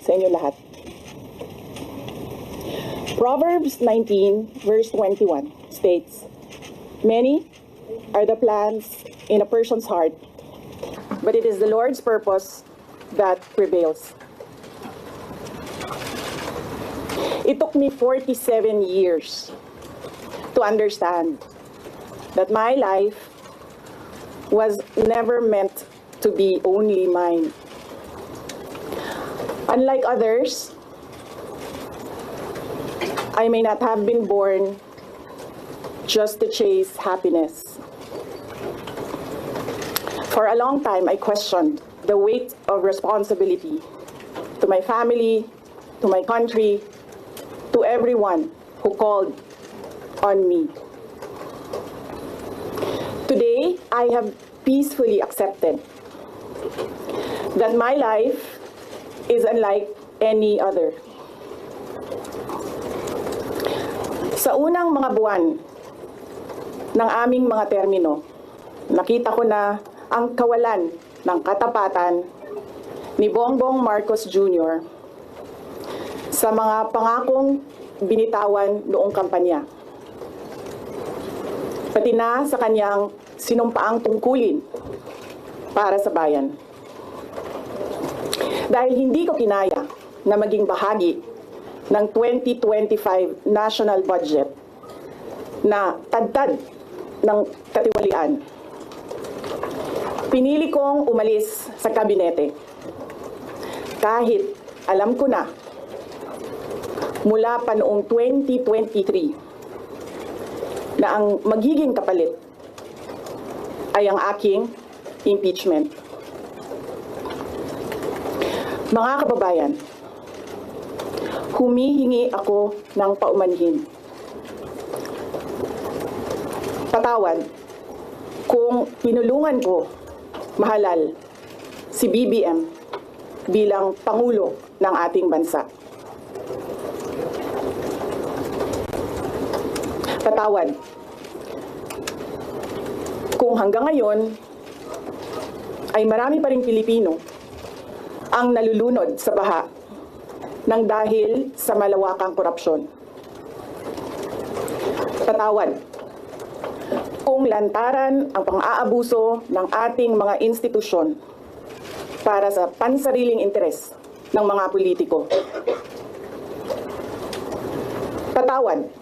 sa inyo lahat. Proverbs 19 verse 21 states, "Many are the plans in a person's heart, but it is the Lord's purpose that prevails." It took me 47 years to understand that my life was never meant to be only mine. Unlike others, I may not have been born just to chase happiness. For a long time, I questioned the weight of responsibility to my family, to my country, to everyone who called on me. Today, I have peacefully accepted that my life is unlike any other. Sa unang mga buwan ng aming mga termino, nakita ko na ang kawalan ng katapatan ni Bongbong Marcos Jr. sa mga pangakong binitawan noong kampanya, pati na sa kanyang sinumpaang tungkulin para sa bayan. Dahil hindi ko kinaya na maging bahagi ng 2025 national budget na tadtad ng katiwalian, pinili kong umalis sa kabinete. Kahit alam ko na mula pa noong 2023 na ang magiging kapalit ay ang aking impeachment. Mga kababayan, humihingi ako ng paumanhin. Patawad kung pinulungan ko mahalal si BBM bilang Pangulo ng ating bansa. Patawad kung hanggang ngayon ay marami pa ring Pilipino ang nalulunod sa baha ng dahil sa malawakang korupsyon. Patawad kung lantaran ang pang-aabuso ng ating mga institusyon para sa pansariling interes ng mga politiko. Patawad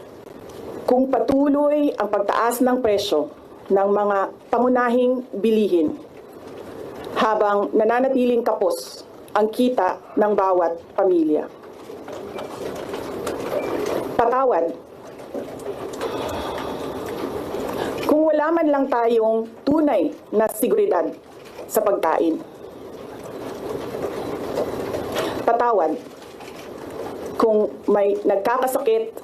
kung patuloy ang pagtaas ng presyo ng mga pangunahing bilihin habang nananatiling kapos ang kita ng bawat pamilya. Patawad kung wala man lang tayong tunay na seguridad sa pagkain. Patawad kung may nagkakasakit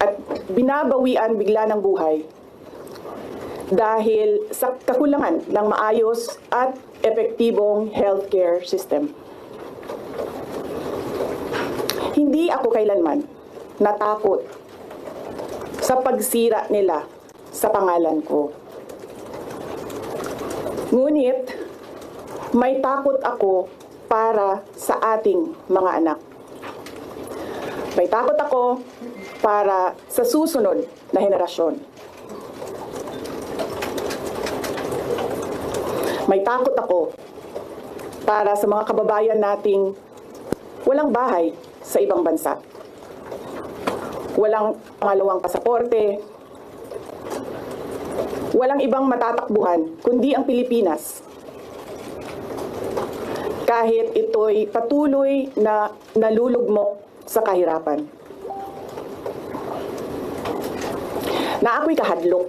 at binabawian bigla ng buhay dahil sa kakulangan ng maayos at epektibong healthcare system. Hindi ako kailanman natakot sa pagsira nila sa pangalan ko. Ngunit may takot ako para sa ating mga anak. May takot ako para sa susunod na henerasyon. May takot ako para sa mga kababayan nating walang bahay sa ibang bansa. Walang pangalawang pasaporte. Walang ibang matatakbuhan kundi ang Pilipinas. Kahit ito'y patuloy na nalulugmok sa kahirapan. Na ako'y kahadlok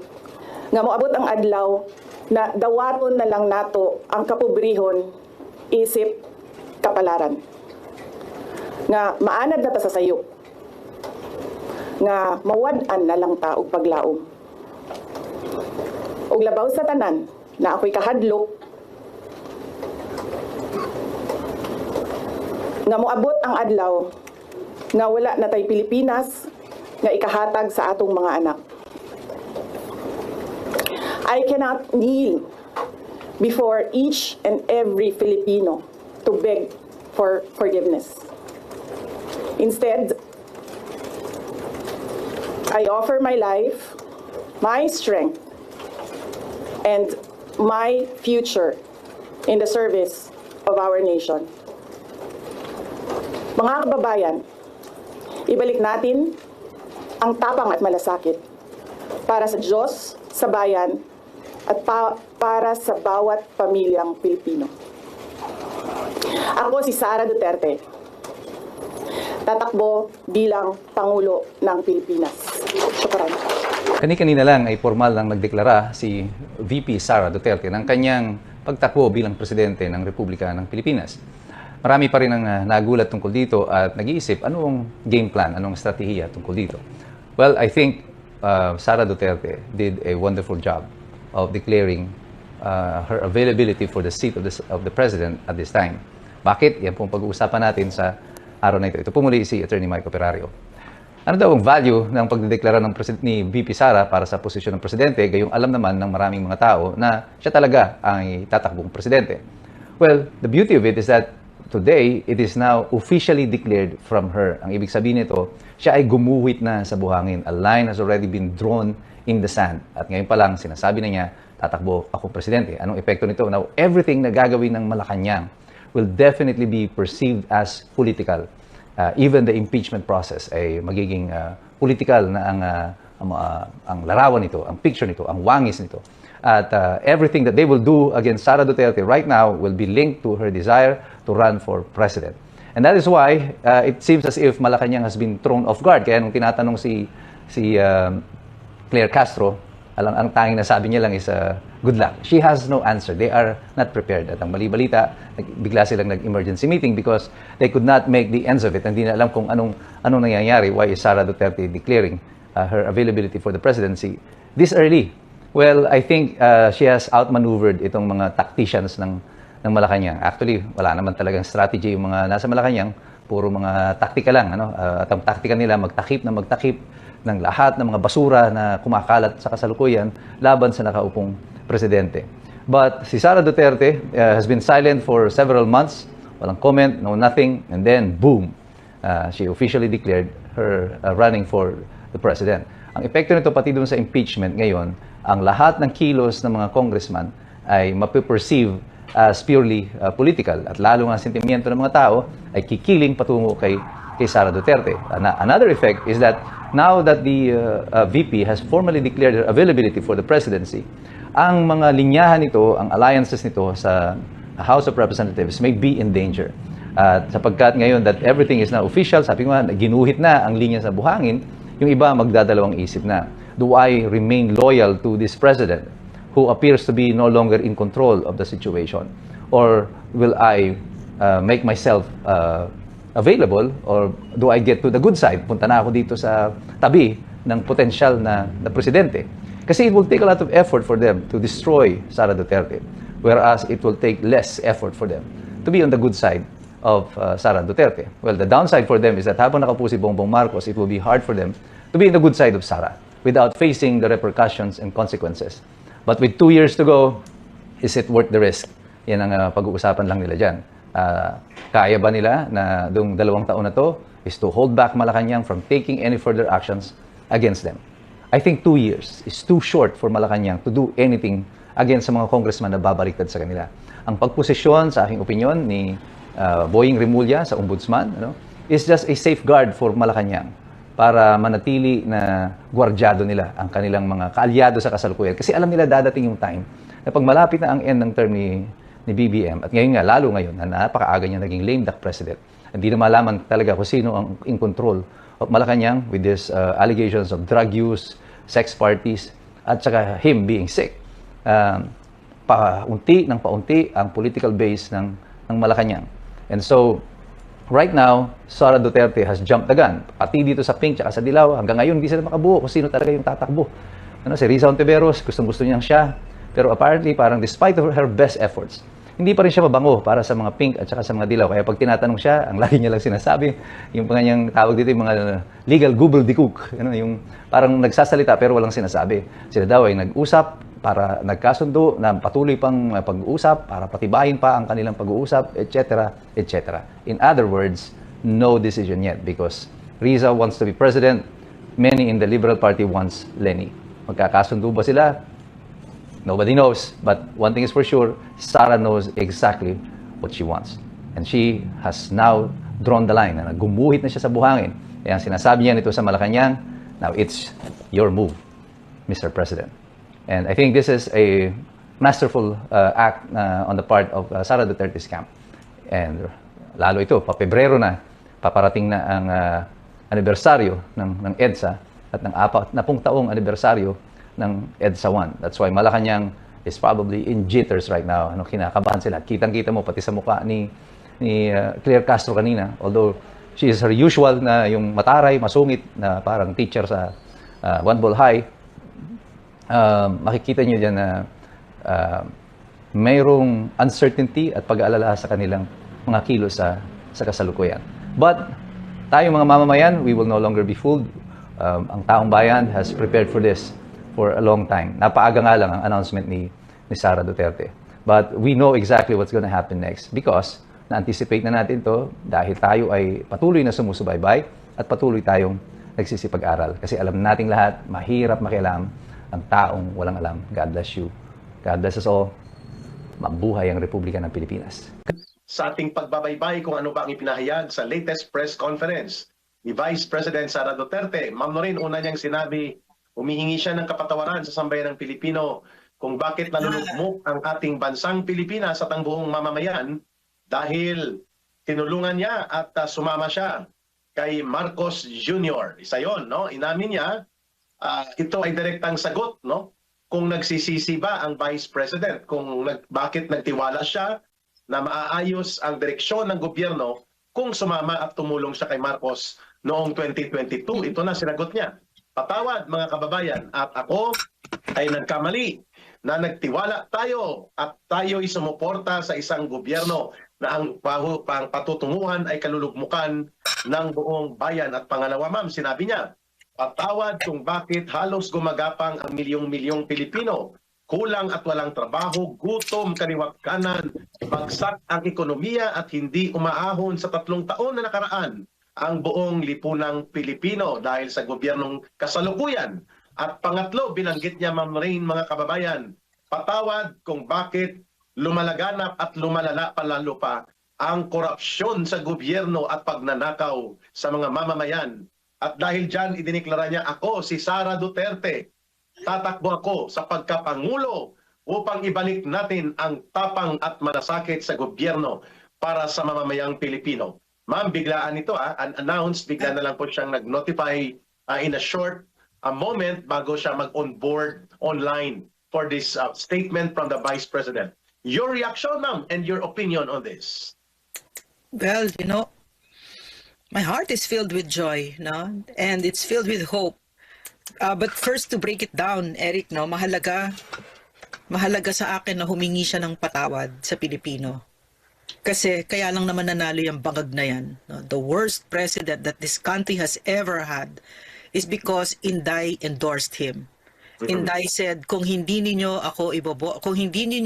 nga moabot ang adlaw na dawaton na lang nato ang kapobrehon isip kapalaran. Nga maanad na ta sa sayop, nga mawad-an na lang ta og paglaom. Og labaw sa tanan na ako'y kahadlok nga moabot ang adlaw nga wala na tay Pilipinas nga ikahatag sa atong mga anak. I cannot kneel before each and every Filipino to beg for forgiveness. Instead, I offer my life, my strength, and my future in the service of our nation. Mga kababayan, ibalik natin ang tapang at malasakit para sa Diyos, sa bayan, at para sa bawat pamilyang Pilipino. Ako si Sara Duterte, tatakbo bilang Pangulo ng Pilipinas. Shukran. Kani-kanina lang ay formal nang nagdeklara si VP Sara Duterte ng kanyang pagtakbo bilang Presidente ng Republika ng Pilipinas. Marami pa rin ang nagulat tungkol dito at nag-iisip anong game plan, anong strategiya tungkol dito. Well, I think Sara Duterte did a wonderful job of declaring her availability for the seat of the President at this time. Bakit? Yan pong pag-uusapan natin sa araw na ito. Ito po muli si Attorney Mike Operario. Ano daw ang value ng pagdedeklara ni VP Sara para sa posisyon ng Presidente, gayong alam naman ng maraming mga tao na siya talaga ang tatakbong Presidente? Well, the beauty of it is that today, it is now officially declared from her. Ang ibig sabihin nito, siya ay gumuhit na sa buhangin. A line has already been drawn in the sand. At ngayon pa lang, sinasabi na niya, tatakbo akong Presidente. Anong epekto nito? Now, everything na gagawin ng Malacanang will definitely be perceived as political. Even the impeachment process ay magiging political na ang larawan nito, ang picture nito, ang wangis nito. At everything that they will do against Sara Duterte right now will be linked to her desire to run for president. And that is why it seems as if Malacanang has been thrown off guard. Kaya nung tinatanong si Claire Castro, ang tanging nasabi niya lang is good luck. She has no answer. They are not prepared. At ang bali-balita, bigla silang nag-emergency meeting because they could not make the ends of it. Hindi na alam kung anong nangyayari. Why is Sara Duterte declaring her availability for the presidency this early? Well, I think she has outmaneuvered itong mga tacticians ng Malacanang. Actually, wala naman talagang strategy yung mga nasa Malacanang. Puro mga taktika lang. At ang taktika nila, magtakip ng lahat ng mga basura na kumakalat sa kasalukuyan laban sa nakaupong presidente. But si Sara Duterte has been silent for several months. Walang comment, no nothing. And then, boom, she officially declared her running for the president. Ang epekto nito pati dun sa impeachment ngayon, ang lahat ng kilos ng mga congressman ay mapiperceive as purely political. At lalo nga sentimiento ng mga tao ay kikiling patungo kay Sara Duterte. Another effect is that now that the VP has formally declared her availability for the presidency, ang mga linyahan nito, ang alliances nito sa House of Representatives may be in danger. At sapagkat ngayon that everything is now official, sabi ko nga, ginuhit na ang linya sa buhangin, yung iba magdadalawang isip na. Do I remain loyal to this president who appears to be no longer in control of the situation? Or will I make myself available, or do I get to the good side? Punta na ako dito sa tabi ng potensyal na presidente. Kasi it will take a lot of effort for them to destroy Sara Duterte, whereas it will take less effort for them to be on the good side of Sara Duterte. Well, the downside for them is that habang nakaupo si Bongbong Marcos, it will be hard for them to be on the good side of Sara without facing the repercussions and consequences. But with 2 years to go, is it worth the risk? Yan ang pag-uusapan lang nila dyan. Kaya ba nila na doong 2 taon na to is to hold back Malacanang from taking any further actions against them? I think 2 years is too short for Malacanang to do anything against sa mga congressman na babaliktad sa kanila. Ang pagposisyon, sa aking opinion, ni Boying Rimulya sa ombudsman is just a safeguard for Malacanang para manatili na gwardyado nila ang kanilang mga kaalyado sa kasalukuyan. Kasi alam nila dadating yung time na pag malapit na ang end ng term ni BBM, at ngayon nga, lalo ngayon, na napakaaga niya naging lame duck president. Hindi na malaman talaga kung sino ang in control of Malacanang with these allegations of drug use, sex parties, at saka him being sick. Paunti ang political base ng Malacanang. And so, right now, Sara Duterte has jumped the gun. Pati dito sa Pink at sa Dilaw, hanggang ngayon hindi sila makabuo kung sino talaga yung tatakbo. Si Risa Hontiveros, gustong-gusto niyang siya. Pero apparently, parang despite of her best efforts, hindi pa rin siya mabango para sa mga Pink at saka sa mga Dilaw. Kaya pag tinatanong siya, ang lagi niya lang sinasabi, yung kanyang tawag dito, yung mga legal gobbledygook. Yung parang nagsasalita pero walang sinasabi. Sila daw ay nag-usap para nagkasundo na patuloy pang pag-uusap para patibayin pa ang kanilang pag-uusap, etc., etc. In other words, no decision yet because Riza wants to be president. Many in the Liberal Party wants Lenny. Magkakasundo ba sila? Nobody knows. But one thing is for sure, Sara knows exactly what she wants. And she has now drawn the line. Gumuhit na siya sa buhangin. Kaya ang sinasabi niya nito sa Malacanang, now it's your move, Mr. President. And I think this is a masterful act on the part of Sara Duterte's camp. And lalo ito, pa-Pebrero na, paparating na ang anibersaryo ng EDSA at ng 40 taong anibersaryo ng EDSA 1. That's why Malacanang is probably in jitters right now. Kinakabahan sila. Kitang-kita mo pati sa mukha ni Claire Castro kanina. Although she is her usual na yung mataray, masungit na parang teacher sa One Ball High, makikita niyo dyan na mayroong uncertainty at pag-aalala sa kanilang mga kilos sa kasalukuyan. But tayong mga mamamayan, we will no longer be fooled. Ang taong bayan has prepared for this for a long time. Napaaga nga lang ang announcement ni Sara Duterte. But we know exactly what's going to happen next because na-anticipate na natin to dahil tayo ay patuloy na sumusubaybay at patuloy tayong nagsisipag-aral. Kasi alam nating lahat, mahirap makialam ang taong walang alam. God bless you. God bless us all. Mabuhay ang Republika ng Pilipinas. Sa ating pagbabaybay kung ano ba ang ipinahayag sa latest press conference ni Vice President Sara Duterte. Ma'am Norin, una niyang sinabi, humihingi siya ng kapatawaran sa sambayan ng Pilipino kung bakit nalulugmok ang ating bansang Pilipinas at ang buong mamamayan dahil tinulungan niya at sumama siya kay Marcos Jr. Isa yon, no? Inamin niya, ito ay direktang sagot, no? Kung nagsisisi ba ang Vice President, kung bakit nagtiwala siya na maaayos ang direksyon ng gobyerno kung sumama at tumulong siya kay Marcos noong 2022. Ito na sinagot niya. Patawad mga kababayan at ako ay nagkamali na nagtiwala tayo at tayo ay sumuporta sa isang gobyerno na ang patutunguhan ay kalulugmukan ng buong bayan. At pangalawa ma'am, sinabi niya, patawad kung bakit halos gumagapang ang milyong-milyong Pilipino. Kulang at walang trabaho, gutom, kaliwat kanan, bagsak ang ekonomiya at hindi umaahon sa 3 taon na nakaraan ang buong lipunang Pilipino dahil sa gobyernong kasalukuyan. At pangatlo, binanggit niya Ma'am Rain, mga kababayan, patawad kung bakit lumalaganap at lumalala palalo pa ang korupsyon sa gobyerno at pagnanakaw sa mga mamamayan. At dahil dyan, idiniklara niya, ako si Sara Duterte, tatakbo ako sa pagkapangulo upang ibalik natin ang tapang at malasakit sa gobyerno para sa mamamayang Pilipino. Ma'am, biglaan ito, unannounced, bigla na lang po siyang nag-notify in a short moment bago siya mag-onboard online for this statement from the Vice President. Your reaction, ma'am, and your opinion on this? Well, my heart is filled with joy, no? And it's filled with hope. But first, to break it down, Eric, no, mahalaga sa akin na humingi siya ng patawad sa Pilipino. Kasi kaya lang naman nanalo yung bangag na yan. No? The worst president that this country has ever had is because Inday endorsed him. Inday said, kung hindi ninyo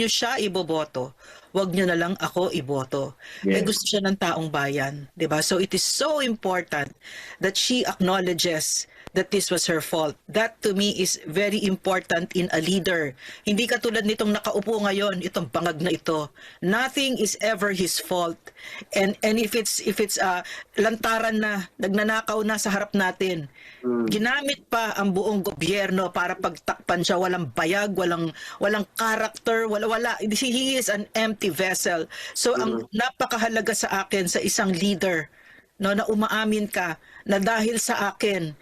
siya iboboto, wag nyo na lang ako iboto. Yes. Gusto siya ng taong bayan, 'di ba? So it is so important that she acknowledges that this was her fault. That to me is very important in a leader. Hindi katulad nitong nakaupo ngayon, itong bangag na ito. Nothing is ever his fault. And if it's lantaran na, nagnanakaw na sa harap natin, ginamit pa ang buong gobyerno para pagtakpan siya, walang bayag, walang character, wala. He is an empty vessel. So ang napakahalaga sa akin sa isang leader, no, na umaamin ka na dahil sa akin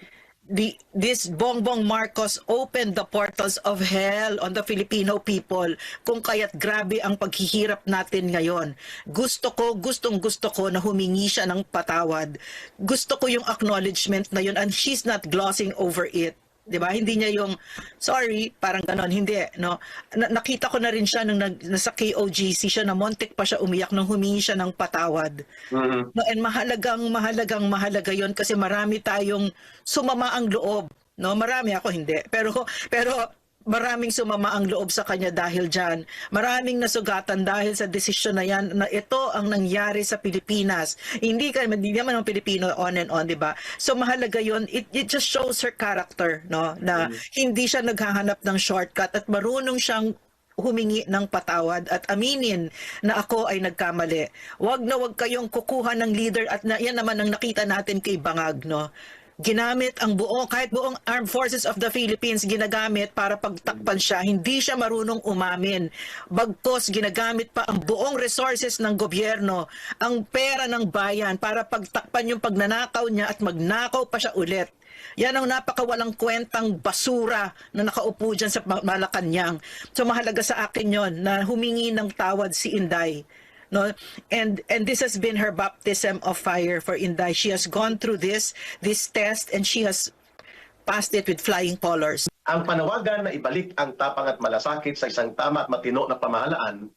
this Bongbong Marcos opened the portals of hell on the Filipino people, kung kaya't grabe ang paghihirap natin ngayon. Gustong gusto ko na humingi siya ng patawad. Gusto ko yung acknowledgement na yun, and she's not glossing over it. 'Di ba? Hindi niya yung sorry, parang ganon, hindi, no. Nakita ko na rin siya nung nasa KOGC siya, na montik pa siya umiyak nung humingi siya ng patawad. No, and mahalaga 'yon kasi marami tayong sumama ang loob, no. Marami, ako hindi. Pero maraming sumama ang loob sa kanya dahil dyan. Maraming nasugatan dahil sa desisyon na yan na ito ang nangyari sa Pilipinas. Hindi naman ang Pilipino on and on, di ba? So mahalaga yun. It just shows her character, no? Na hindi siya naghahanap ng shortcut at marunong siyang humingi ng patawad at aminin na ako ay nagkamali. Wag na wag kayong kukuha ng leader at yan naman ang nakita natin kay Bangag, no? Ginamit ang kahit buong Armed Forces of the Philippines ginagamit para pagtakpan siya. Hindi siya marunong umamin. Bagkos ginagamit pa ang buong resources ng gobyerno, ang pera ng bayan para pagtakpan yung pagnanakaw niya at magnakaw pa siya ulit. Yan ang napakawalang kwentang basura na nakaupo dyan sa Malacanang. So mahalaga sa akin yon na humingi ng tawad si Inday. No, and this has been her baptism of fire for Inday. She has gone through this test and she has passed it with flying colors. Ang panawagan na ibalik ang tapang at malasakit sa isang tama at matino na pamahalaan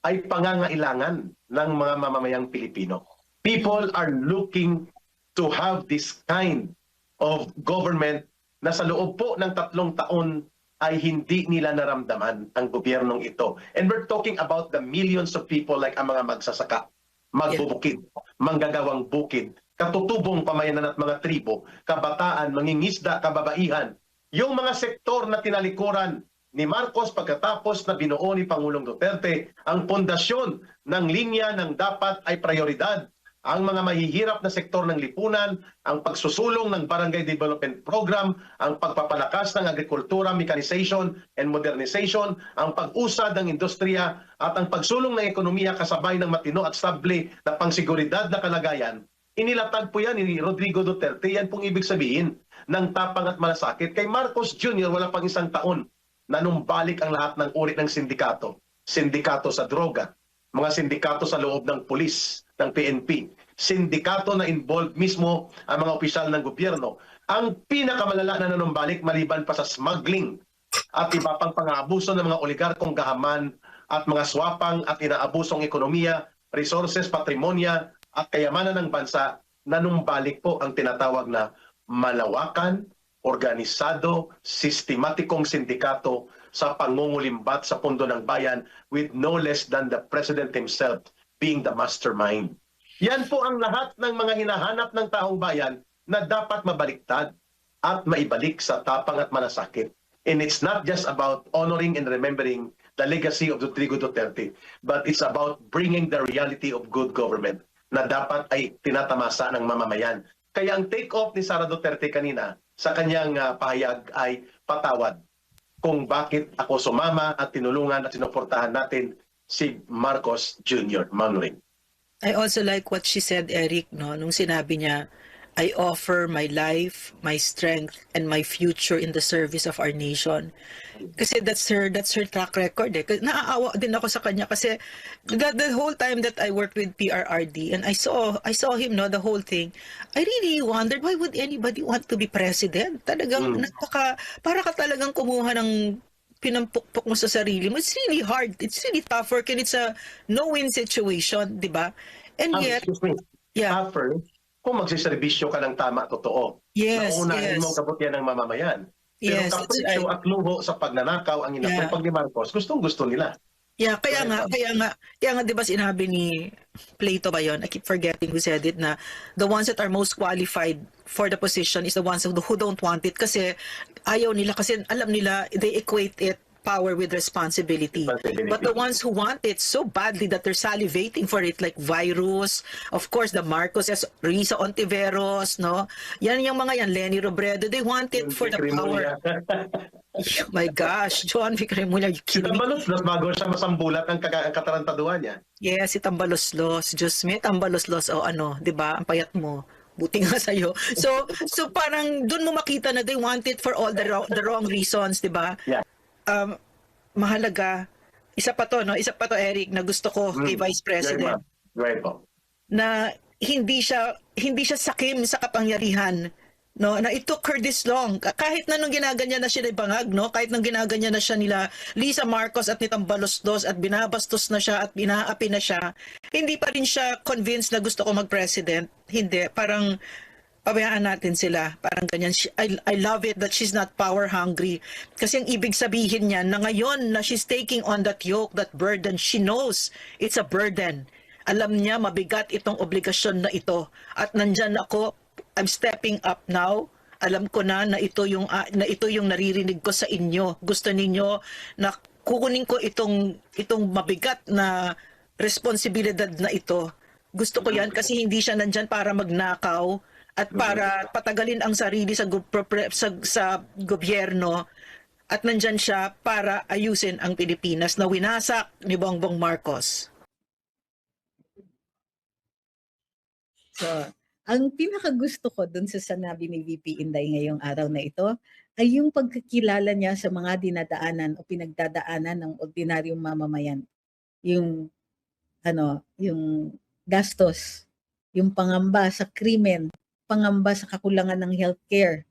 ay pangangailangan ng mga mamamayang Pilipino. People are looking to have this kind of government na sa loob po ng 3 taon ay hindi nila naramdaman ang gobyernong ito. And we're talking about the millions of people like ang mga magsasaka, magbubukid, manggagawang bukid, katutubong pamayanan at mga tribo, kabataan, mangingisda, kababaihan. Yung mga sektor na tinalikuran ni Marcos pagkatapos na binuo ni Pangulong Duterte, ang pundasyon ng linya ng dapat ay prioridad. Ang mga mahihirap na sektor ng lipunan, ang pagsusulong ng Barangay Development Program, ang pagpapalakas ng agrikultura, mechanization and modernization, ang pag-usad ng industriya at ang pagsulong ng ekonomiya kasabay ng matino at stable na pangsiguridad na kalagayan, inilatag po yan ni Rodrigo Duterte. Yan pong ibig sabihin ng tapang at malasakit. Kay Marcos Jr. wala pang 1 taon na numbalik ang lahat ng uri ng sindikato. Sindikato sa droga, mga sindikato sa loob ng pulis, ng PNP, sindikato na involved mismo ang mga opisyal ng gobyerno. Ang pinakamalala na nanumbalik maliban pa sa smuggling at iba pang pang-aabuso ng mga oligarkong gahaman at mga swapang at inaabusong ekonomiya, resources, patrimonya at kayamanan ng bansa, nanumbalik po ang tinatawag na malawakan, organisado, sistematikong sindikato sa pangungulimbat sa pundo ng bayan with no less than the President himself being the mastermind. Yan po ang lahat ng mga hinahanap ng taong bayan na dapat mabaliktad at maibalik sa tapang at malasakit. And it's not just about honoring and remembering the legacy of Rodrigo Duterte, but it's about bringing the reality of good government na dapat ay tinatamasa ng mamamayan. Kaya ang take-off ni Sara Duterte kanina sa kanyang pahayag ay patawad kung bakit ako sumama at tinulungan at sinuportahan natin si Marcos Jr. Manring. I also like what she said, Eric, no, nung sinabi niya, I offer my life, my strength, and my future in the service of our nation. Kasi that's her track record. Eh. Naaawa din ako sa kanya kasi the whole time that I worked with PRRD and I saw him, no, the whole thing, I really wondered, why would anybody want to be president? Talagang para ka talagang kumuha ng pinampukpok mo sa sarili mo. It's really hard. It's really tough work and it's a no-win situation, di ba? And yet, Excuse me. yeah. Tougher kung magsiservisyo ka ng tama, totoo. Yes, Naunahin yes. mong kabutihan ng mamamayan. Pero Yes, that's kapritsyo right. at luho sa pagnanakaw ang inatupag ni Marcos, gustong-gusto nila. Yeah, kaya nga 'di ba sinabi ni Plato ba 'yon? I keep forgetting who said it na the ones that are most qualified for the position is the ones who don't want it kasi ayaw nila kasi alam nila they equate it power with responsibility. But the ones who want it so badly that they're salivating for it like Virus, of course the Marcoses, Risa Ontiveros, no? Yan yung mga yan, Lenny Robredo, they want it for the power. Oh my gosh, John Vic Remulla, you Si kidding me? Tambalos, bago siya masambulat ang katarantaduhan niya. Yes, si Tambaloslos. Diyos me, Tambaloslos. O ano, di ba? Ang payat mo. Buti nga sa'yo. So parang dun mo makita na they want it for all the wrong reasons, di ba? Yeah. Mahalaga, isa pa to, Eric, na gusto ko kay Vice President, Right po. na hindi siya sakim sa kapangyarihan, no, na it took her this long kahit na nung ginaganyan na siya ni Bangag, no, kahit nung ginaganyan na siya nila Lisa Marcos at ni Tambaloslos at binabastos na siya at binaapi na siya, hindi pa rin siya convinced na gusto ko mag-president. Hindi, parang pabayaan natin sila. Parang ganyan. I love it that she's not power hungry. Kasi ang ibig sabihin niya na ngayon na she's taking on that yoke, that burden, she knows it's a burden. Alam niya mabigat itong obligasyon na ito. At nandyan ako, I'm stepping up now. Alam ko na ito yung naririnig ko sa inyo. Gusto ninyo na kukunin ko itong mabigat na responsibilidad na ito. Gusto ko yan kasi hindi siya nandyan para magnakaw at para patagalin ang sarili sa gobyerno, at nandyan siya para ayusin ang Pilipinas na winasak ni Bongbong Marcos. So, ang pinakagusto ko dun sa sinabi ni VP Inday ngayong araw na ito ay yung pagkakilala niya sa mga dinadaanan o pinagdadaanan ng ordinaryong mamamayan. Yung yung gastos, yung pangamba sa krimen, pangamba sa kakulangan ng healthcare,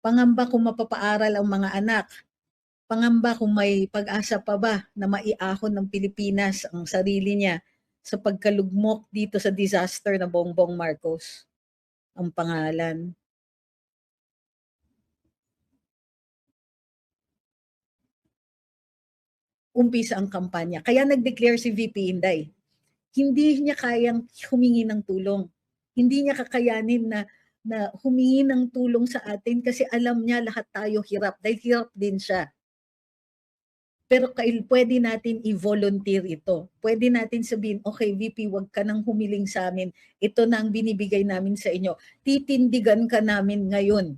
pangamba kung mapapaaral ang mga anak, pangamba kung may pag-asa pa ba na maiahon ng Pilipinas ang sarili niya sa pagkalugmok dito sa disaster na Bongbong Marcos ang pangalan. Umpisa ang kampanya. Kaya nag-declare si VP Inday. Hindi niya kayang humingi ng tulong. Hindi niya kakayanin na humingi ng tulong sa atin kasi alam niya lahat tayo hirap. Dahil hirap din siya. Pero pwede natin i-volunteer ito. Pwede natin sabihin, okay VP, wag ka nang humiling sa amin. Ito na ang binibigay namin sa inyo. Titindigan ka namin ngayon.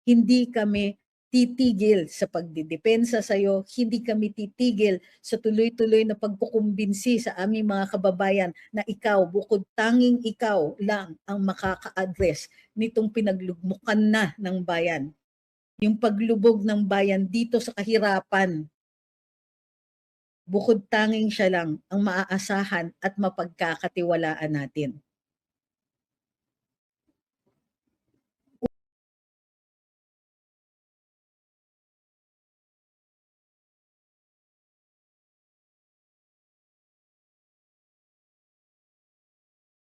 Hindi kami titigil sa pagdidepensa sa iyo. Hindi kami titigil sa tuloy-tuloy na pagkukumbinsi sa aming mga kababayan na ikaw, bukod tanging ikaw lang ang makaka-address nitong pinaglugmukan na ng bayan. Yung paglubog ng bayan dito sa kahirapan. Bukod tanging siya lang ang maaasahan at mapagkakatiwalaan natin.